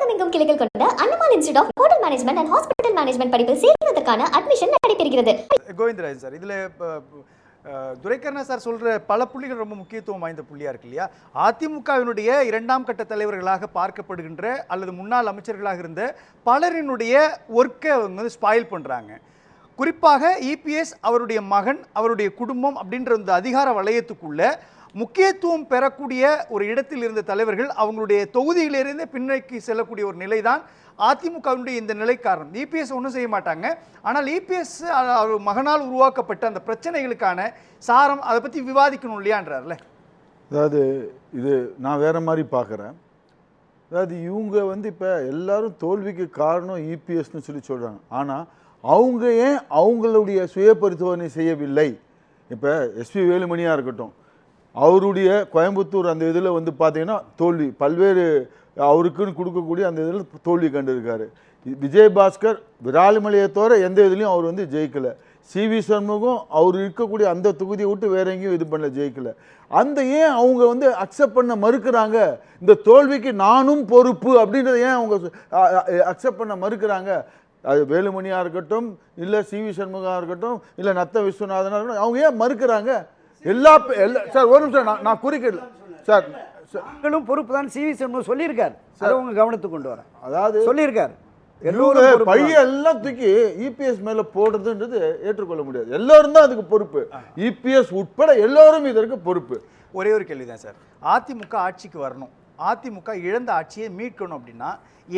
தமிழகமெங்கும் கிளைகள் கொண்ட Annamal institute of hotel management and hospital management படிப்பில் சேர்வதற்கான அட்மிஷன் நடைபெறுகிறது. கோவிந்தராஜ் சார், இதுல துரைக்கண்ணா சார் சொல்ற பல புள்ளிகள் ரொம்ப முக்கியத்துவம் வாய்ந்த புள்ளியா இருக்கு இல்லையா? அதிமுகவினுடைய இரண்டாம் கட்ட தலைவர்களாக பார்க்கப்படுகின்ற அல்லது முன்னாள் அமைச்சர்களாக இருந்த பலரினுடைய ஒர்க்கை வந்து ஸ்பாயில் பண்றாங்க. குறிப்பாக இபிஎஸ், அவருடைய மகன், அவருடைய குடும்பம் அப்படின்ற இந்த அதிகார வளையத்துக்குள்ள முக்கியத்துவம் பெறக்கூடிய ஒரு இடத்தில் இருந்த தலைவர்கள் அவங்களுடைய தொகுதியிலிருந்து பின்னோக்கி செல்லக்கூடிய ஒரு நிலைதான் அதிமுகவினுடைய இந்த நிலை காரணம். இபிஎஸ் ஒன்றும் செய்ய மாட்டாங்க. ஆனால் இபிஎஸ் அவர் மகனால் உருவாக்கப்பட்ட அந்த பிரச்சனைகளுக்கான சாரம் அதை பற்றி விவாதிக்கணும் இல்லையான்றார்ல. அதாவது இது நான் வேற மாதிரி பார்க்குறேன். அதாவது இவங்க வந்து இப்போ எல்லாரும் தோல்விக்கு காரணம் இபிஎஸ்ன்னு சொல்லி சொல்கிறாங்க. ஆனால் அவங்க ஏன் அவங்களுடைய சுய பரிசோதனை செய்யவில்லை? இப்போ எஸ்பி வேலுமணியாக இருக்கட்டும், அவருடைய கோயம்புத்தூர் அந்த இதில் வந்து பார்த்தீங்கன்னா தோல்வி பல்வேறு அவருக்குன்னு கொடுக்கக்கூடிய அந்த இதில் தோல்வி கண்டிருக்காரு. விஜயபாஸ்கர் விராலிமலையை தவிர எந்த இதுலையும் அவர் வந்து ஜெயிக்கலை. சிவி சண்முகம் அவர் இருக்கக்கூடிய அந்த தொகுதியை விட்டு வேற எங்கேயும் இது பண்ணல, ஜெயிக்கலை. அந்த ஏன் அவங்க வந்து அக்செப்ட் பண்ண மறுக்கிறாங்க? இந்த தோல்விக்கு நானும் பொறுப்பு அப்படின்றத ஏன் அவங்க அக்செப்ட் பண்ண மறுக்கிறாங்க? அது வேலுமணியாக இருக்கட்டும், இல்லை சிவி சண்முகமாக இருக்கட்டும், இல்லை நத்த விஸ்வநாதனாக இருக்கட்டும், அவங்க ஏன் மறுக்கிறாங்க? எல்லா சார் ஒரு நிமிஷம் நான் குறிக்கல சார். நாங்களும் பொறுப்பு தான் சிவி சண்முகம் சொல்லியிருக்காரு. அதை உங்க கவனத்துக்கு கொண்டு வரேன். அதாவது சொல்லியிருக்காரு பையெல்லாம் தூக்கி இபிஎஸ் மேல போடுறதுன்றது ஏற்றுக்கொள்ள முடியாது. எல்லாரும் தான் அதுக்கு பொறுப்பு, இபிஎஸ் உட்பட எல்லாரும் இதற்கு பொறுப்பு. ஒரே ஒரு கேள்விதான் சார், அதிமுக ஆட்சிக்கு வரணும், அதிமுக இழந்த ஆட்சியை மீட்கணும் அப்படின்னா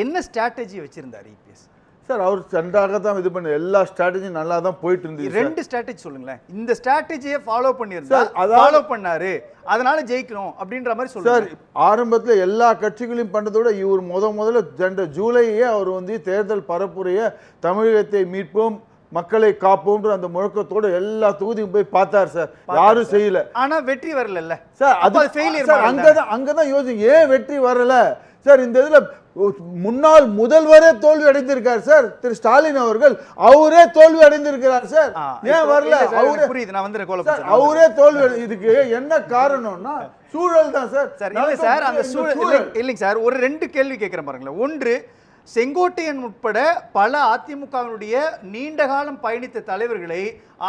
என்ன ஸ்ட்ராட்டஜி வச்சிருந்தார் இபிஎஸ் சார்? அவர் சென்றாக தான் இது பண்ண எல்லா ஸ்ட்ராட்டஜியும் நல்லா தான் போயிட்டு இருந்துச்சு. ரெண்டு ஸ்ட்ராட்டஜி சொல்லுங்களேன். இந்த ஸ்ட்ராட்டஜியை ஃபாலோ பண்ணியிருந்தார், ஃபாலோ பண்ணாரு, அதனால ஜெயிக்கணும் அப்படின்ற மாதிரி சொல்லுங்க சார். ஆரம்பத்தில் எல்லா கட்சிகளையும் பண்ணதோட இவர் முதல்ல சென்ற ஜூலையே அவர் வந்து தேர்தல் பரப்புரைய தமிழகத்தை மீட்போம், மக்களை காப்போம்ன்ற அந்த முழக்கத்தோட எல்லா தொகுதியும் போய் பார்த்தார் சார். யாரும் செய்யல. ஆனா வெற்றி வரல சார். அது ஃபெயிலியர். அங்கதான் யோசிங்க, ஏன் வெற்றி வரல சார்? இந்த இதுல முன்னாள் முதல்வரே தோல்வி அடைந்திருக்கார் சார். திரு ஸ்டாலின் அவர்கள் அவரே தோல்வி அடைந்திருக்கிறார் சார். ஏன் வரல? அவரே தோல்வி. இதுக்கு என்ன காரணம்னா சூழல் தான் சார். சார் அந்த சூழல் இல்லைங்க சார். ஒரு ரெண்டு கேள்வி கேட்கிறேன் பாருங்களேன். ஒன்று, செங்கோட்டையன் உட்பட பல அதிமுகவினுடைய நீண்ட காலம் பயணித்த தலைவர்களை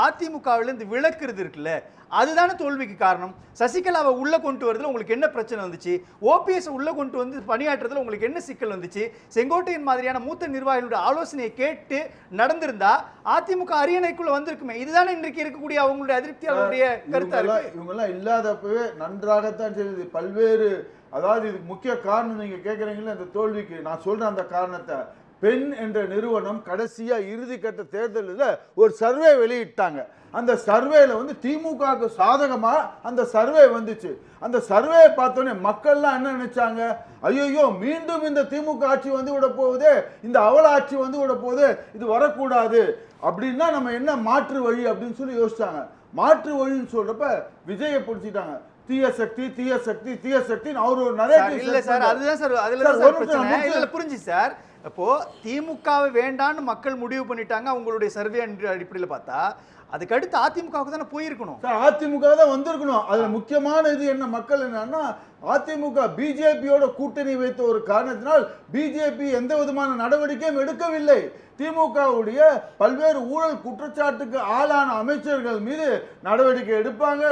அதிமுகவிலிருந்து விலக்குறது இருக்குல்ல, அதுதானே தோல்விக்கு காரணம். சசிகலாவை உள்ள கொண்டு வரதுல உங்களுக்கு என்ன பிரச்சனை வந்துச்சு? ஓபிஎஸ் உள்ள கொண்டு வந்து பணியாற்றுறதுல உங்களுக்கு என்ன சிக்கல் வந்துச்சு? செங்கோட்டையன் மாதிரியான மூத்த நிர்வாகிகளுடைய ஆலோசனையை கேட்டு நடந்திருந்தா அதிமுக அரியணைக்குள்ள வந்திருக்குமே. இதுதானே இன்றைக்கு இருக்கக்கூடிய அவங்களுடைய அதிருப்தி, அவங்களுடைய கருத்தா இருக்கு. இவங்க எல்லாம் இல்லாதப்பவே நன்றாகத்தான் செய்யுது. பல்வேறு, அதாவது இதுக்கு முக்கிய காரணம் நீங்க கேட்கறீங்களா இந்த தோல்விக்கு, நான் சொல்றேன் அந்த காரணத்தை. பெண் என்ற நிறுவனம் கடைசியா இறுதி கட்ட தேர்தலில் ஒரு சர்வே வெளியிட்டாங்க. அந்த சர்வேல வந்து திமுகவுக்கு சாதகமா அந்த சர்வே வந்துச்சு. அந்த சர்வேயை பார்த்தோன்னே மக்கள்லாம் என்ன நினைச்சாங்க? ஐயோ, மீண்டும் இந்த திமுக ஆட்சி வந்து விட போகுது, இந்த அவல ஆட்சி வந்து விட போகுது, இது வரக்கூடாது. அப்படின்னா நம்ம என்ன மாற்று வழி அப்படின்னு சொல்லி யோசிச்சாங்க. மாற்று வழின்னு சொல்றப்ப விஜயை பிடிச்சிட்டாங்க. தீய சக்தி தீய சக்தி தீய சக்தின்னு அவர் ஒரு நிறைய இல்ல சார். அதுதான் சார், அதுல புரிஞ்சு சார். அப்போ திமுகவை வேண்டான்னு மக்கள் முடிவு பண்ணிட்டாங்க அவங்களுடைய சர்வே அடிப்படையில் பார்த்தா. அதுக்கு அடுத்து அதிமுகவுக்கு தானே போயிருக்கணும் சார். அதிமுக தான் வந்திருக்கணும். அதுல முக்கியமான இது என்ன, மக்கள் என்னன்னா அதிமுக பிஜேபியோட கூட்டணி வைத்த ஒரு காரணத்தினால் பிஜேபி எந்த விதமான நடவடிக்கையும் எடுக்கவில்லை. திமுகவுடைய பல்வேறு ஊழல் குற்றச்சாட்டுக்கு ஆளான அமைச்சர்கள் மீது நடவடிக்கை எடுப்பாங்க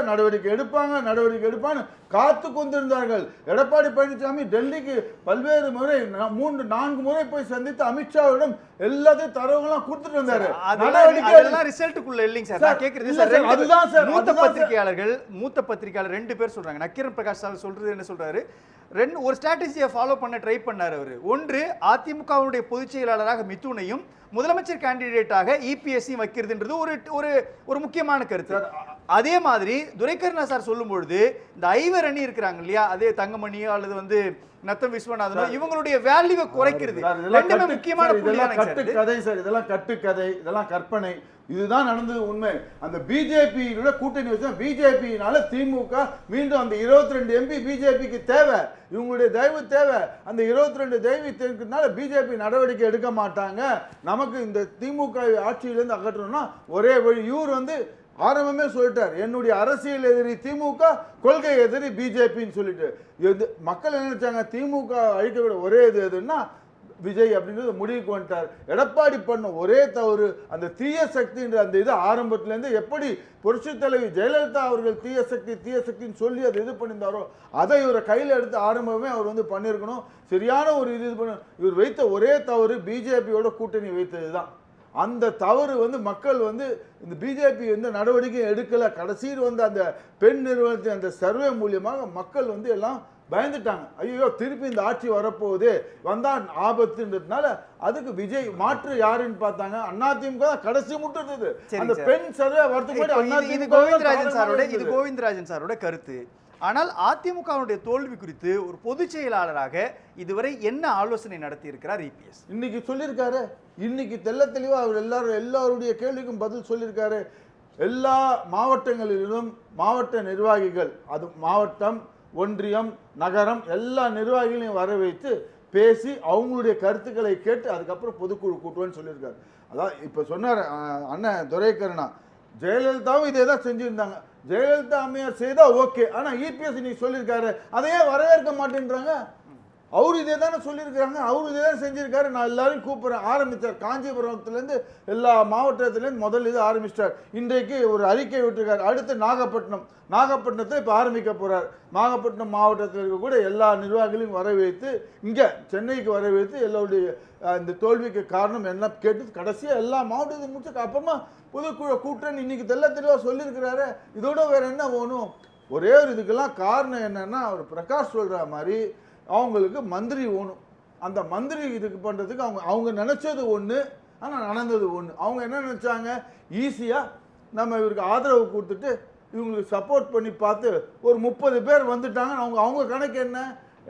காத்து கொண்டிருந்தார்கள். எடப்பாடி பழனிசாமி டெல்லிக்கு பல்வேறு முறை 3-4 முறை போய் சந்தித்து அமித்ஷாவிடம் எல்லாத்தையும் தரவுகள்லாம் கொடுத்துட்டு வந்தாரு. மூத்த பத்திரிகையாளர் 2 பேர் சொல்றாங்க. நக்கீரன் பிரகாஷ் சொல்றது என்ன சொல்றாரு? ஒரு ஸ்ட்ராட்டஜியை ஃபாலோ பண்ண ட்ரை பண்ணார் அவர். ஒன்று, அதிமுகவுடைய பொதுச் செயலாளராக மிதுனையும் முதலமைச்சர் கேண்டிடேட்டாக இபிஎஸ்ஸையும் வைக்கிறதுன்றது ஒரு முக்கியமான கருத்து. அதே மாதிரி துரைக்கண்ணா சார் சொல்லும் பொழுது இந்த ஐவர் அணி இருக்கிறாங்க இல்லையா, அதே தங்கமணியோ அல்லது வந்து நத்தம் விஸ்வநாதனோ, இவங்களுடைய வேல்யூவை குறைக்கிறது ரெண்டுமே முக்கியமான கதை சார். இதெல்லாம் கட்டுக்கதை, இதெல்லாம் கற்பனை. இதுதான் நடந்தது உண்மை. அந்த பிஜேபி கூட்டணி வச்சா பிஜேபினால திமுக மீண்டும் அந்த 22 எம்பி பிஜேபிக்கு தேவை, இவங்களுடைய தயவு தேவை. அந்த 22 தயவுனால பிஜேபி நடவடிக்கை எடுக்க மாட்டாங்க. நமக்கு இந்த திமுக ஆட்சியிலிருந்து அகற்றணும்னா ஒரே வழி. இவர் வந்து ஆரம்பமே சொல்லிட்டார், என்னுடைய அரசியல் எதிரி திமுக, கொள்கை எதிரி பிஜேபின்னு சொல்லிட்டு. மக்கள் என்ன நினைச்சாங்க? திமுக அழிக்க விட ஒரே இது எதுன்னா விஜய் அப்படின்றது முடிவுக்கு வந்துட்டார். எடப்பாடி பண்ண ஒரே தவறு அந்த தீய சக்தின்ற அந்த இது ஆரம்பத்திலேருந்து எப்படி புரட்சி தலைவி ஜெயலலிதா அவர்கள் தீய சக்தின்னு சொல்லி அதை இது பண்ணியிருந்தாரோ அதை இவரை கையில் எடுத்து ஆரம்பமே அவர் வந்து பண்ணியிருக்கணும். சரியான ஒரு இது பண்ண இவர் வைத்த ஒரே தவறு பிஜேபியோட கூட்டணி வைத்தது தான். அந்த தவறு வந்து மக்கள் வந்து இந்த பிஜேபி எந்த நடவடிக்கையும் எடுக்கலை. கடைசியில் வந்து அந்த பெண் நிறுவனத்தின் அந்த சர்வே மூலியமாக மக்கள் வந்து எல்லாம் பயந்துட்டாங்க. ஐயோ திருப்பி இந்த ஆட்சி வரப்போகுது வந்தான் ஆபத்துன்றதுனால அதுக்கு விஜய் மாற்று யாருன்னு பார்த்தாங்க. அதிமுக கடைசி முட்டு இருந்தது. அந்த பெண் சர்வே வரதுக்கு இது கோவிந்தராஜன் சாரோட கருத்து. ஆனால் அதிமுகவுடைய தோல்வி குறித்து ஒரு பொதுச் செயலாளராக இதுவரை என்ன ஆலோசனை நடத்தி இருக்கிறார் இபிஎஸ்? இன்னைக்கு சொல்லியிருக்காரு. இன்னைக்கு தெள்ள தெளிவா அவர் எல்லாருடைய கேள்விக்கும் பதில் சொல்லியிருக்காரு. எல்லா மாவட்டங்களிலும் மாவட்ட நிர்வாகிகள், அது மாவட்டம், ஒன்றியம், நகரம் எல்லா நிர்வாகிகளையும் வர வைத்து பேசி அவங்களுடைய கருத்துக்களை கேட்டு அதுக்கப்புறம் பொதுக்குழு கூட்டுவேன்னு சொல்லியிருக்காரு. அதான் இப்போ சொன்னார் அண்ணன் துரைக்கருணா, ஜெயலலிதாவும் இதே தான் செஞ்சுருந்தாங்க. ஜெயலலிதா அம்மையார் செய்தா ஓகே, ஆனால் இபிஎஸ் இன்னைக்கு சொல்லியிருக்காரு அதையே வரவேற்க மாட்டேன்றாங்க. அவரு இதே தானே சொல்லியிருக்கிறாங்க, அவரு இதே தான் செஞ்சிருக்காரு. நான் எல்லாரையும் கூப்பிட்றேன் ஆரம்பித்தார். காஞ்சிபுரத்துலேருந்து எல்லா மாவட்டத்துலேருந்து முதல் இது ஆரம்பிச்சிட்டார். இன்றைக்கு ஒரு அறிக்கை விட்டுருக்காரு. அடுத்து நாகப்பட்டினத்தை இப்போ ஆரம்பிக்க போகிறார். நாகப்பட்டினம் மாவட்டத்தில் இருக்கக்கூட எல்லா நிர்வாகிகளையும் வர வைத்து இங்கே சென்னைக்கு வர வைத்து எல்லோருடைய இந்த தோல்விக்கு காரணம் என்ன கேட்டு கடைசியாக எல்லா மாவட்டத்தையும் முடிச்சு அப்புறமா பொதுக்குழு கூட்டணி இன்னைக்கு தெளிவாக சொல்லியிருக்கிறாரு. இதோட வேற என்ன வேணும்? ஒரே ஒரு இதுக்கெல்லாம் காரணம் என்னன்னா அவர் பிரகாஷ் சொல்கிற மாதிரி அவங்களுக்கு மந்திரி வேணும். அந்த மந்திரி இதுக்கு பண்ணுறதுக்கு அவங்க நினச்சது ஒன்று, ஆனால் நடந்தது ஒன்று. அவங்க என்ன நினச்சாங்க, ஈஸியாக நம்ம இவருக்கு ஆதரவு கொடுத்துட்டு இவங்களுக்கு சப்போர்ட் பண்ணி பார்த்து ஒரு 30 பேர் வந்துட்டாங்க. அவங்க கணக்கு என்ன,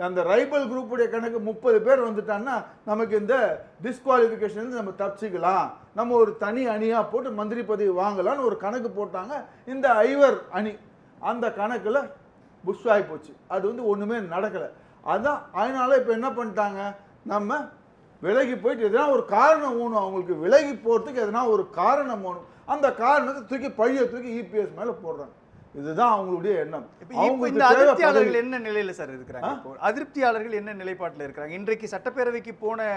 அந்த ரைபல் குரூப்புடைய கணக்கு 30 பேர் வந்துட்டாங்கன்னா நமக்கு இந்த டிஸ்குவாலிஃபிகேஷன் நம்ம தப்பிச்சிக்கலாம், நம்ம ஒரு தனி அணியாக போட்டு மந்திரி பதவி வாங்கலான்னு ஒரு கணக்கு போட்டாங்க. இந்த ஐவர் அணி அந்த கணக்கில் புஷ் ஆகி போச்சு. அது வந்து ஒன்றுமே நடக்கலை. அதான் அதனால இப்போ என்ன பண்ணிட்டாங்க, நம்ம விலகி போயிட்டு எதனா ஒரு காரணம் வேணும். அவங்களுக்கு விலகி போகிறதுக்கு எதனா ஒரு காரணம் வேணும். அந்த காரணத்தை பழியை தூக்கி இபிஎஸ் மேலே போடுறாங்க. இதுதான் அவங்களுடைய எண்ணம். இந்த அதிருப்தியாளர்கள் என்ன நிலையில சார் இருக்கிறாங்க? அதிருப்தியாளர்கள் என்ன நிலைப்பாட்டில் இருக்கிறாங்க? இன்றைக்கு சட்டப்பேரவைக்கு போன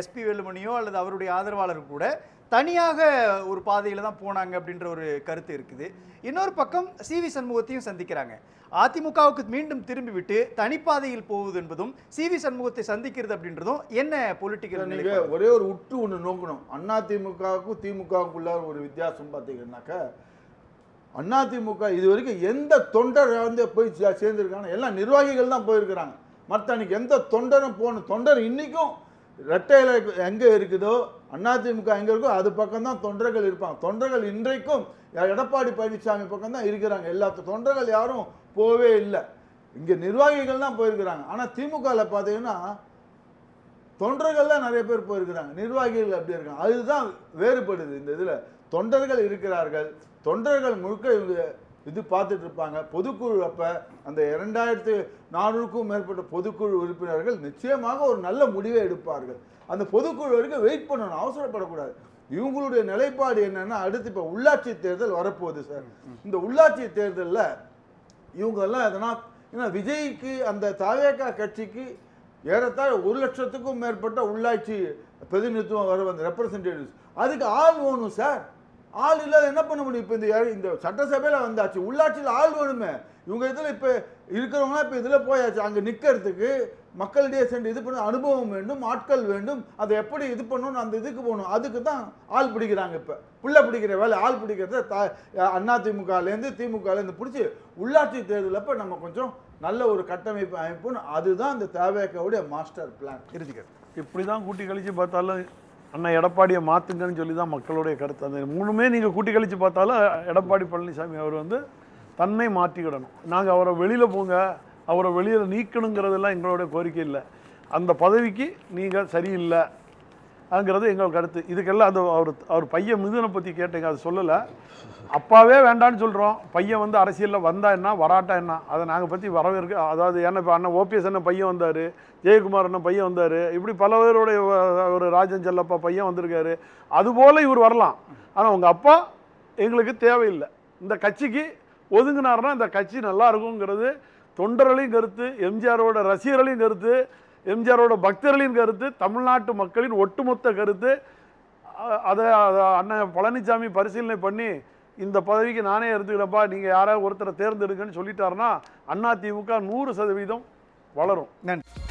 எஸ்பி வேலுமணியோ அல்லது அவருடைய ஆதரவாளர்கள் கூட தனியாக ஒரு பாதையில தான் போனாங்க அப்படின்ற ஒரு கருத்து இருக்குது. இன்னொரு பக்கம் சிவி சண்முகத்தையும் சந்திக்கிறாங்க. அதிமுகவுக்கு மீண்டும் திரும்பி விட்டு தனிப்பாதையில் போவது என்பதும் சிவி சண்முகத்தை சந்திக்கிறது அப்படின்றதும் என்ன பொலிட்டிக்கல்? நீங்க ஒரே ஒரு உற்று ஒன்று நோக்கணும். அதிமுகவுக்கும் திமுகவுக்குள்ள ஒரு வித்தியாசம் பார்த்தீங்கன்னாக்கா, அதிமுக இது வரைக்கும் எந்த தொண்டர் வந்து போய் சேர்ந்துருக்காங்க, எல்லாம் நிர்வாகிகள் தான் போயிருக்கிறாங்க. மற்ற அன்னைக்கு எந்த தொண்டரும் தொண்டர் இன்னைக்கும் ரெட்டையில எங்கே இருக்குதோ அதிமுக எங்கே இருக்கோ அது பக்கம் தான் தொண்டர்கள் இருப்பாங்க. தொண்டர்கள் இன்றைக்கும் எடப்பாடி பழனிசாமி பக்கம் தான் இருக்கிறாங்க. எல்லா தொண்டர்கள் யாரும் போவே இல்லை. இங்கே நிர்வாகிகள் தான் போயிருக்கிறாங்க. ஆனால் திமுகவில் பார்த்தீங்கன்னா தொண்டர்கள் தான் நிறைய பேர் போயிருக்கிறாங்க, நிர்வாகிகள் அப்படி இருக்காங்க. அதுதான் வேறுபடுது. இந்த இதில் தொண்டர்கள் இருக்கிறார்கள். தொண்டர்கள் முழுக்க இவங்க இது பார்த்துட்டு இருப்பாங்க. பொதுக்குழு அப்போ அந்த 2400க்கும் மேற்பட்ட பொதுக்குழு உறுப்பினர்கள் நிச்சயமாக ஒரு நல்ல முடிவை எடுப்பார்கள். அந்த பொதுக்குழு வரைக்கும் வெயிட் பண்ணணும், அவசரப்படக்கூடாது. இவங்களுடைய நிலைப்பாடு என்னன்னா, அடுத்து இப்போ உள்ளாட்சி தேர்தல் வரப்போகுது சார். இந்த உள்ளாட்சி தேர்தலில் இவங்கெல்லாம் எதனா, ஏன்னா விஜய்க்கு அந்த தாவேகா கட்சிக்கு ஏறத்தாழ 1 லட்சத்துக்கும் மேற்பட்ட உள்ளாட்சி பிரதிநிதித்துவம் வர அந்த ரெப்ரசன்டேட்டிவ்ஸ், அதுக்கு ஆள் வேணும் சார். ஆள் இல்லாத என்ன பண்ண முடியும்? இப்போ இந்த சட்டசபையில் வந்தாச்சு, உள்ளாட்சியில் ஆள் வேணுமே. இவங்க இதில் இப்போ இருக்கிறவங்களாம் இப்போ இதில் போயாச்சு. அங்கே நிற்கிறதுக்கு மக்களிடையே சென்று இது பண்ண அனுபவம் வேண்டும், ஆட்கள் வேண்டும். அதை எப்படி இது பண்ணணும், அந்த இதுக்கு போகணும். அதுக்கு தான் ஆள் பிடிக்கிறாங்க. இப்போ புள்ள பிடிக்கிற வேலை ஆள் பிடிக்கிறத அதிமுகலேருந்து திமுகலேருந்து பிடிச்சி உள்ளாட்சி தேர்தல் அப்போ நம்ம கொஞ்சம் நல்ல ஒரு கட்டமைப்பு அமைப்புன்னு, அதுதான் இந்த தேவையாவுடைய மாஸ்டர் பிளான் இருக்கிறது. இப்படி தான் கூட்டி கழித்து பார்த்தாலும் அண்ணா எடப்பாடியை மாற்றுங்கன்னு சொல்லி தான் மக்களுடைய கருத்து. அந்த 3மே நீங்கள் கூட்டி கழித்து பார்த்தாலும் எடப்பாடி பழனிசாமி அவர் வந்து தன்னை மாற்றிக்கிடணும். நாங்கள் அவரை வெளியில் போங்க, அவரை வெளியில் நீக்கணுங்கிறதெல்லாம் எங்களுடைய கோரிக்கை இல்லை. அந்த பதவிக்கு நீங்கள் சரியில்லை அங்கிறது எங்கள் கருத்து. இதுக்கெல்லாம் அந்த அவர் பையன் மிதுனை பற்றி கேட்டீங்க, அது சொல்லலை. அப்பாவே வேண்டான்னு சொல்கிறோம். பையன் வந்து அரசியலில் வந்தா என்ன வராட்டா என்ன, அதை நாங்கள் பற்றி வரவேற்க. அதாவது ஏன்னா இப்போ அண்ணன் ஓபிஎஸ் அண்ணன் பையன் வந்தார், ஜெயக்குமார் அண்ணன் பையன் வந்தார், இப்படி பல பேருடைய ஒரு ராஜன் செல்லப்பா பையன் வந்திருக்காரு. அதுபோல் இவர் வரலாம். ஆனால் உங்கள் அப்பா எங்களுக்கு தேவையில்லை. இந்த கட்சிக்கு ஒதுங்கினார்னா இந்த கட்சி நல்லா இருக்குங்கிறது தொண்டர்களையும் கருத்து, எம்ஜிஆரோட ரசிகர்களையும் கருத்து, எம்ஜிஆரோட பக்தர்களின் கருத்து, தமிழ்நாட்டு மக்களின் ஒட்டுமொத்த கருத்து. அதை அண்ணன் பழனிசாமி பரிசீலனை பண்ணி இந்த பதவிக்கு நானே எடுத்துக்கிறப்பா, நீங்கள் யாராவது ஒருத்தரை தேர்ந்தெடுங்கன்னு சொல்லிட்டாருன்னா அதிமுக 100% வளரும். நன்றி.